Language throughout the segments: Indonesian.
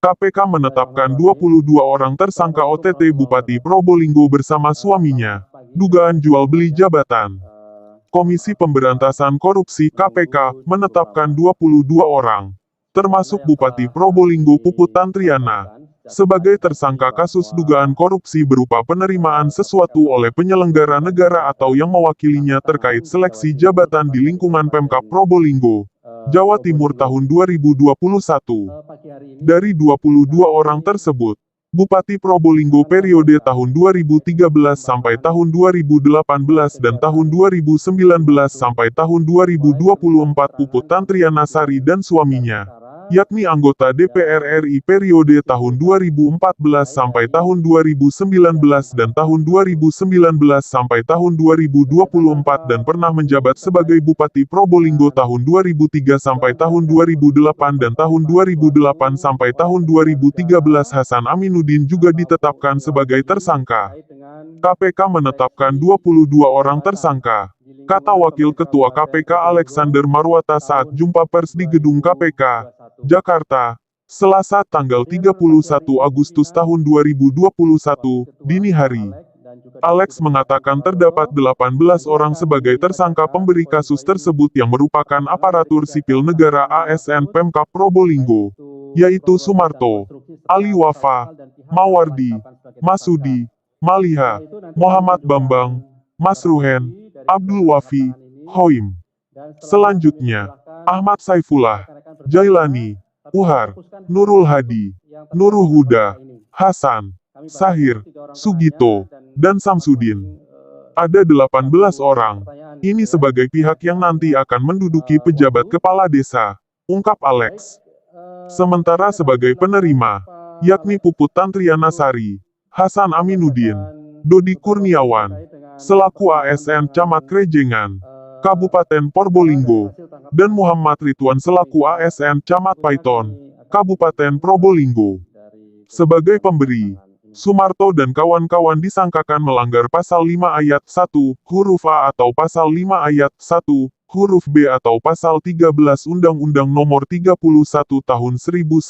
KPK menetapkan 22 orang tersangka OTT Bupati Probolinggo bersama suaminya. Dugaan jual beli jabatan. Komisi Pemberantasan Korupsi KPK menetapkan 22 orang, termasuk Bupati Probolinggo Puput Tantriana, sebagai tersangka kasus dugaan korupsi berupa penerimaan sesuatu oleh penyelenggara negara atau yang mewakilinya terkait seleksi jabatan di lingkungan Pemkab Probolinggo, Jawa Timur tahun 2021. Dari 22 orang tersebut, Bupati Probolinggo periode tahun 2013 sampai tahun 2018 dan tahun 2019 sampai tahun 2024 Puput Tantriana Sari dan suaminya, yakni anggota DPR RI periode tahun 2014 sampai tahun 2019 dan tahun 2019 sampai tahun 2024 dan pernah menjabat sebagai Bupati Probolinggo tahun 2003 sampai tahun 2008 dan tahun 2008 sampai tahun 2013 Hasan Aminuddin juga ditetapkan sebagai tersangka. KPK menetapkan 22 orang tersangka, kata Wakil Ketua KPK Alexander Marwata saat jumpa pers di Gedung KPK, Jakarta, Selasa tanggal 31 Agustus tahun 2021, dini hari. Alex mengatakan terdapat 18 orang sebagai tersangka pemberi kasus tersebut yang merupakan aparatur sipil negara ASN Pemkab Probolinggo, yaitu Sumarto, Ali Wafa, Mawardi, Masudi, Maliha, Muhammad Bambang, Masruhen, Abdul Wafi, Hoim. Selanjutnya, Ahmad Saifullah, Jailani, Uhar, Nurul Hadi, Nurul Huda, Hasan, Sahir, Sugito, dan Samsudin. Ada 18 orang. Ini sebagai pihak yang nanti akan menduduki pejabat kepala desa, ungkap Alex. Sementara sebagai penerima, yakni Puput Tantriana Sari, Hasan Aminuddin, Dodi Kurniawan, selaku ASN Camat Krejengan, Kabupaten Probolinggo, dan Muhammad Ridwan selaku ASN Camat Paiton, Kabupaten Probolinggo. Sebagai pemberi, Sumarto dan kawan-kawan disangkakan melanggar Pasal 5 Ayat 1, huruf A atau Pasal 5 Ayat 1, huruf B atau Pasal 13 Undang-Undang Nomor 31 Tahun 1999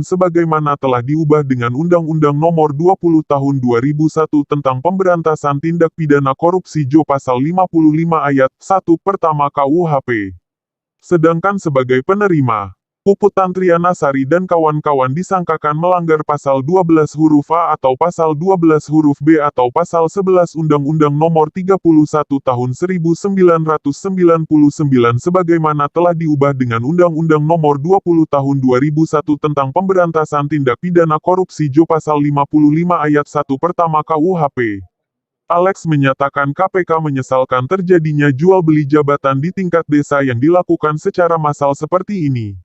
sebagaimana telah diubah dengan Undang-Undang Nomor 20 Tahun 2001 tentang Pemberantasan Tindak Pidana Korupsi Jo Pasal 55 Ayat 1 Pertama KUHP. Sedangkan sebagai penerima, Puput Tantriana Sari dan kawan-kawan disangkakan melanggar Pasal 12 huruf A atau Pasal 12 huruf B atau Pasal 11 Undang-Undang Nomor 31 Tahun 1999 sebagaimana telah diubah dengan Undang-Undang Nomor 20 Tahun 2001 tentang Pemberantasan Tindak Pidana Korupsi Jo Pasal 55 Ayat 1 Pertama KUHP. Alex menyatakan KPK menyesalkan terjadinya jual beli jabatan di tingkat desa yang dilakukan secara massal seperti ini.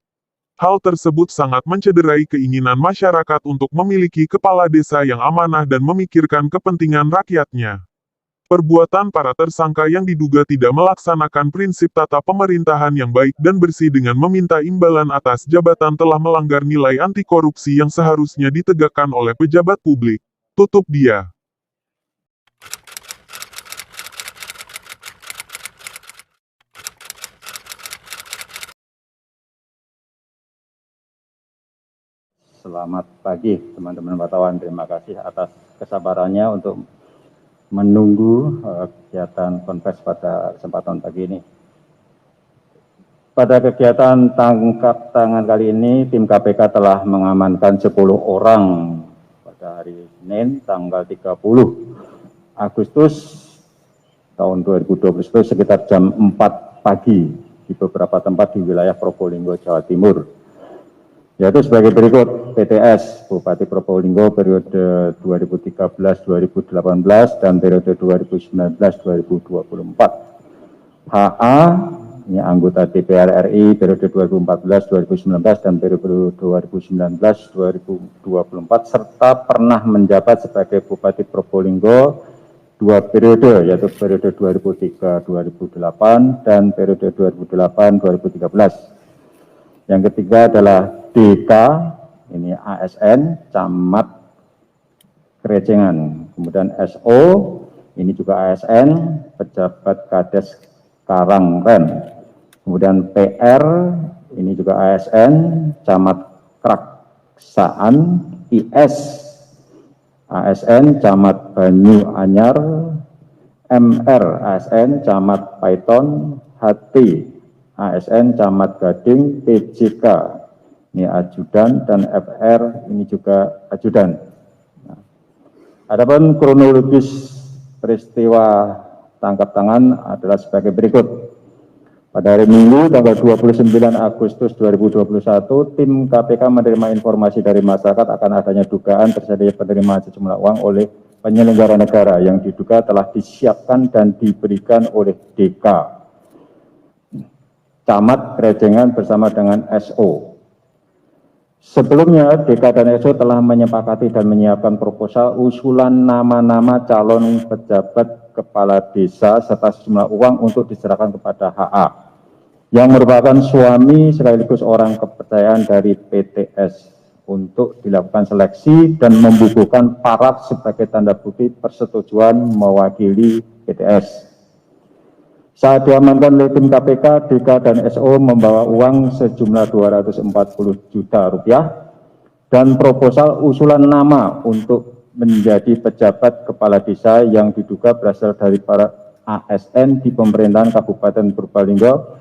Hal tersebut sangat mencederai keinginan masyarakat untuk memiliki kepala desa yang amanah dan memikirkan kepentingan rakyatnya. Perbuatan para tersangka yang diduga tidak melaksanakan prinsip tata pemerintahan yang baik dan bersih dengan meminta imbalan atas jabatan telah melanggar nilai anti korupsi yang seharusnya ditegakkan oleh pejabat publik. Tutup dia. Selamat pagi teman-teman wartawan, terima kasih atas kesabarannya untuk menunggu kegiatan konvers pada kesempatan pagi ini. Pada kegiatan tangkap tangan kali ini, tim KPK telah mengamankan 10 orang pada hari Senin tanggal 30 Agustus tahun 2021 sekitar jam 4 pagi di beberapa tempat di wilayah Probolinggo, Jawa Timur. Yaitu sebagai berikut: PTS, Bupati Probolinggo periode 2013-2018 dan periode 2019-2024. HA, ini anggota DPR RI periode 2014-2019 dan periode 2019-2024, serta pernah menjabat sebagai Bupati Probolinggo 2 periode, yaitu periode 2003-2008 dan periode 2008-2013. Yang ketiga adalah DK, ini ASN, Camat Krejengan. Kemudian SO, ini juga ASN, Pejabat Kades Karangren. Kemudian PR, ini juga ASN, Camat Kraksaan IS ASN Camat Banyu Anyar, MR ASN Camat Paiton, HT ASN Camat Gading, PJK ini ajudan, dan FR ini juga ajudan. Adapun kronologis peristiwa tangkap tangan adalah sebagai berikut. Pada hari Minggu tanggal 29 Agustus 2021, tim KPK menerima informasi dari masyarakat akan adanya dugaan terjadi penerimaan sejumlah uang oleh penyelenggara negara yang diduga telah disiapkan dan diberikan oleh DK, Camat Krejengan bersama dengan SO. Sebelumnya, DK dan SO telah menyepakati dan menyiapkan proposal usulan nama-nama calon pejabat kepala desa serta sejumlah uang untuk diserahkan kepada HA yang merupakan suami sekaligus orang kepercayaan dari PTS untuk dilakukan seleksi dan membukukan paraf sebagai tanda bukti persetujuan mewakili PTS. Saat diamankan oleh tim KPK, DK dan SO membawa uang sejumlah 240 juta rupiah dan proposal usulan nama untuk menjadi pejabat kepala desa yang diduga berasal dari para ASN di pemerintahan Kabupaten Probolinggo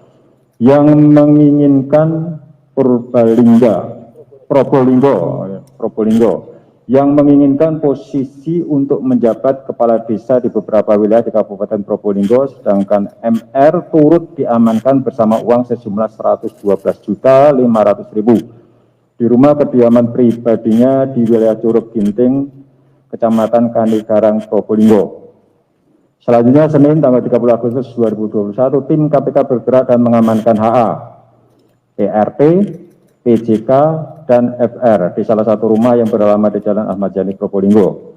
yang menginginkan Probolinggo yang menginginkan posisi untuk menjabat kepala desa di beberapa wilayah di Kabupaten Probolinggo, sedangkan MR turut diamankan bersama uang sejumlah 112.500.000 di rumah kediaman pribadinya di wilayah Curug Ginting, Kecamatan Kanigarang, Probolinggo. Selanjutnya, Senin tanggal 30 Agustus 2021, tim KPK bergerak dan mengamankan HA, PRT, PJK, dan FR di salah satu rumah yang beralamat di Jalan Ahmad Yani, Probolinggo.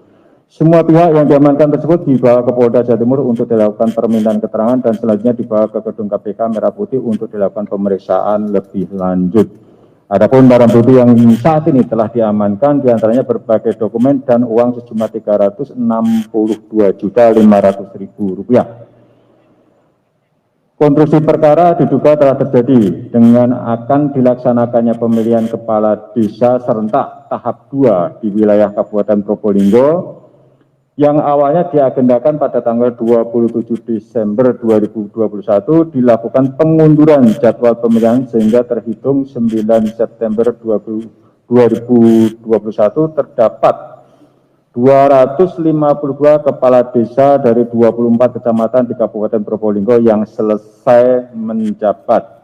Semua pihak yang diamankan tersebut dibawa ke Polda Jawa Timur untuk dilakukan permintaan keterangan dan selanjutnya dibawa ke gedung KPK Merah Putih untuk dilakukan pemeriksaan lebih lanjut. Adapun barang bukti yang saat ini telah diamankan diantaranya berbagai dokumen dan uang sejumlah 362.500.000 rupiah. Konstruksi perkara diduga telah terjadi dengan akan dilaksanakannya pemilihan kepala desa serentak tahap 2 di wilayah Kabupaten Probolinggo yang awalnya diagendakan pada tanggal 27 Desember 2021 dilakukan pengunduran jadwal pemilihan sehingga terhitung 9 September 2021 terdapat 252 kepala desa dari 24 kecamatan di Kabupaten Probolinggo yang selesai menjabat.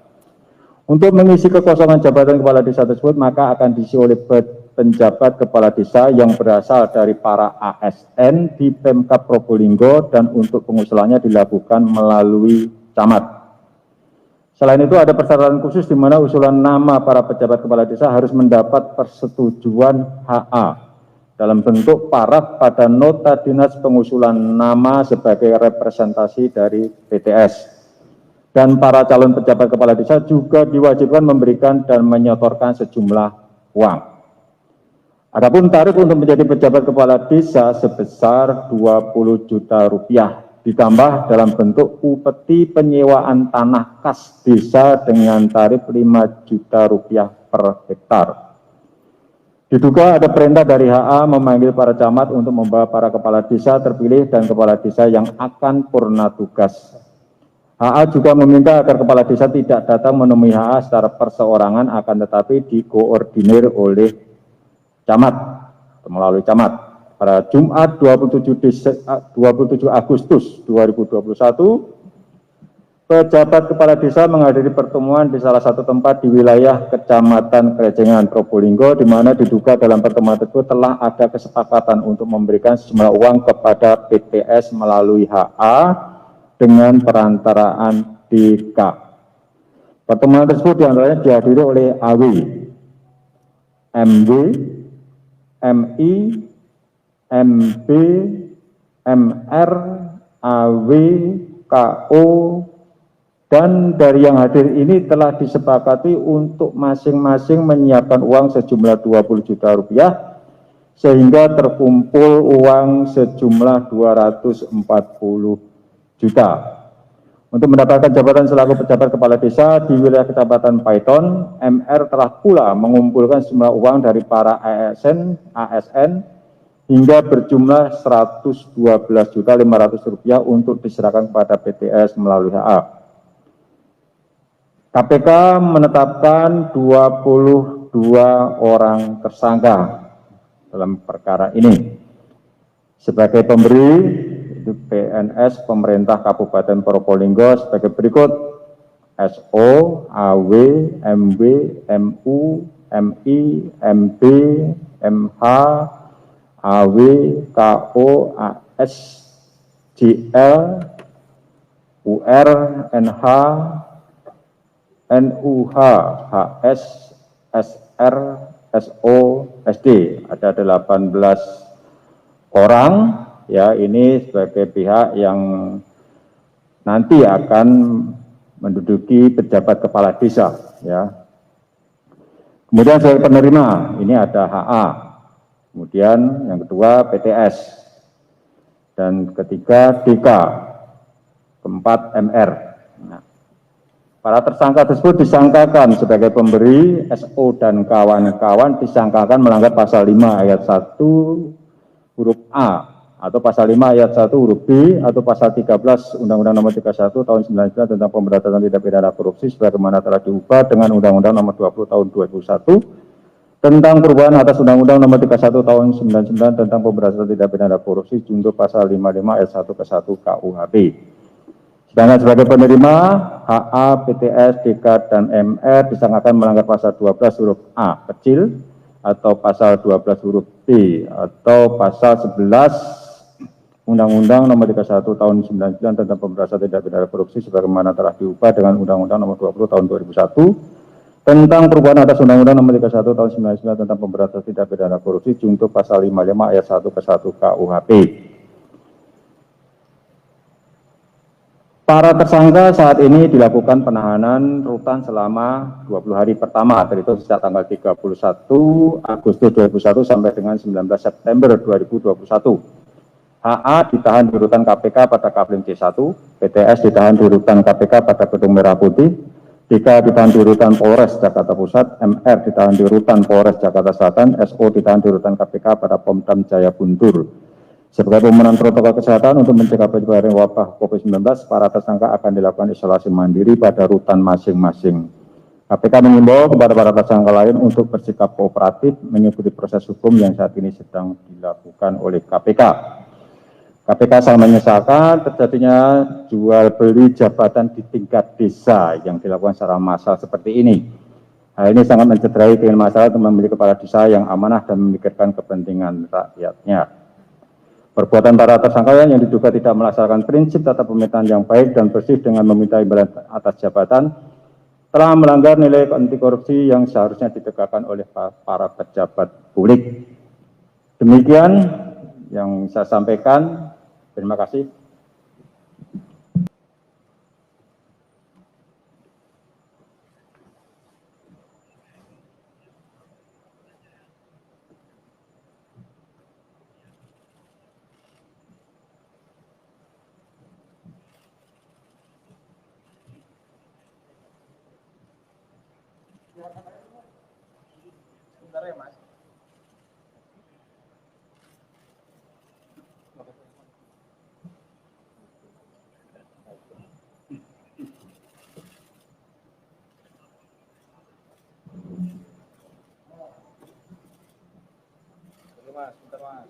Untuk mengisi kekosongan jabatan kepala desa tersebut, maka akan diisi oleh penjabat kepala desa yang berasal dari para ASN di Pemkab Probolinggo dan untuk pengusulannya dilakukan melalui camat. Selain itu ada persyaratan khusus di mana usulan nama para pejabat kepala desa harus mendapat persetujuan HA dalam bentuk paraf pada nota dinas pengusulan nama sebagai representasi dari PTS. Dan para calon pejabat kepala desa juga diwajibkan memberikan dan menyetorkan sejumlah uang. Adapun tarif untuk menjadi pejabat kepala desa sebesar 20 juta rupiah ditambah dalam bentuk upeti penyewaan tanah kas desa dengan tarif 5 juta rupiah per hektar. Diduga ada perintah dari HA memanggil para camat untuk membawa para kepala desa terpilih dan kepala desa yang akan purna tugas. HA juga meminta agar kepala desa tidak datang menemui HA secara perseorangan akan tetapi dikoordinir oleh camat atau melalui camat. Pada Jumat 27 Agustus 2021, pejabat kepala desa menghadiri pertemuan di salah satu tempat di wilayah Kecamatan Krejengan, Probolinggo, di mana diduga dalam pertemuan tersebut telah ada kesepakatan untuk memberikan sejumlah uang kepada PTS melalui HA dengan perantaraan DK. Pertemuan tersebut diantaranya dihadiri oleh AW, MW, MI, MB, MR, AW, KO, dan dari yang hadir ini telah disepakati untuk masing-masing menyiapkan uang sejumlah 20 juta rupiah sehingga terkumpul uang sejumlah 240 juta. Untuk mendapatkan jabatan selaku pejabat kepala desa di wilayah Kecamatan Paiton, MR telah pula mengumpulkan sejumlah uang dari para ASN hingga berjumlah Rp112.500.000 untuk diserahkan kepada PTS melalui HA. KPK menetapkan 22 orang tersangka dalam perkara ini. Sebagai pemberi, itu PNS pemerintah Kabupaten Probolinggo sebagai berikut: SO, AW, MW, MU, MI, MB, MH, AW, KO, AS, JL, UR, NH, NUH, HS, SR, SO, SD. Ada 18 orang, ya, ini sebagai pihak yang nanti akan menduduki pejabat kepala desa, ya. Kemudian sebagai penerima, ini ada HA. Kemudian yang kedua PTS. Dan ketiga DK. Keempat MR. Nah, para tersangka tersebut disangkakan sebagai pemberi, SO dan kawan-kawan disangkakan melanggar pasal 5 ayat 1 huruf A atau pasal 5 ayat 1 huruf B atau pasal 13 Undang-Undang Nomor 31 Tahun 1999 tentang pemberantasan tindak pidana korupsi sebagaimana telah diubah dengan Undang-Undang Nomor 20 Tahun 2001 tentang perubahan atas Undang-Undang Nomor 31 Tahun 1999 tentang pemberantasan tindak pidana korupsi junto pasal 55 ayat 1 ke 1 KUHP. Sedangkan sebagai penerima, HA, PTS, DK, dan MR disangkakan melanggar pasal 12 huruf A kecil atau pasal 12 huruf B atau pasal 11 Undang-Undang Nomor 31 Tahun 1999 tentang pemberantasan tindak pidana korupsi sebagaimana telah diubah dengan Undang-Undang Nomor 20 Tahun 2001 tentang perubahan atas Undang-Undang Nomor 31 Tahun 1999 tentang pemberantasan tindak pidana korupsi junto pasal 55 ayat 1 ke 1 KUHP. Para tersangka saat ini dilakukan penahanan rutan selama 20 hari pertama, terhitung sejak tanggal 31 Agustus 2001 sampai dengan 19 September 2021. HA ditahan di rutan KPK pada Kapling C1, PTS ditahan di rutan KPK pada Gedung Merah Putih, DK ditahan di rutan Polres Jakarta Pusat, MR ditahan di rutan Polres Jakarta Selatan, SO ditahan di rutan KPK pada Pomdam Jaya Guntur. Sebagai pemenuhan protokol kesehatan untuk mencegah penyebaran wabah COVID-19, para tersangka akan dilakukan isolasi mandiri pada rutan masing-masing. KPK mengimbau kepada para tersangka lain untuk bersikap kooperatif mengikuti proses hukum yang saat ini sedang dilakukan oleh KPK. KPK sangat menyesalkan terjadinya jual beli jabatan di tingkat desa yang dilakukan secara massal seperti ini. Hal ini sangat mencederai dengan masalah untuk memiliki kepala desa yang amanah dan memikirkan kepentingan rakyatnya. Perbuatan para tersangka yang diduga tidak melaksanakan prinsip tata pemerintahan yang baik dan bersih dengan meminta imbalan atas jabatan telah melanggar nilai anti korupsi yang seharusnya ditegakkan oleh para pejabat publik. Demikian yang saya sampaikan. Terima kasih. Sebentar ya, Mas. Mas, bentar, Mas.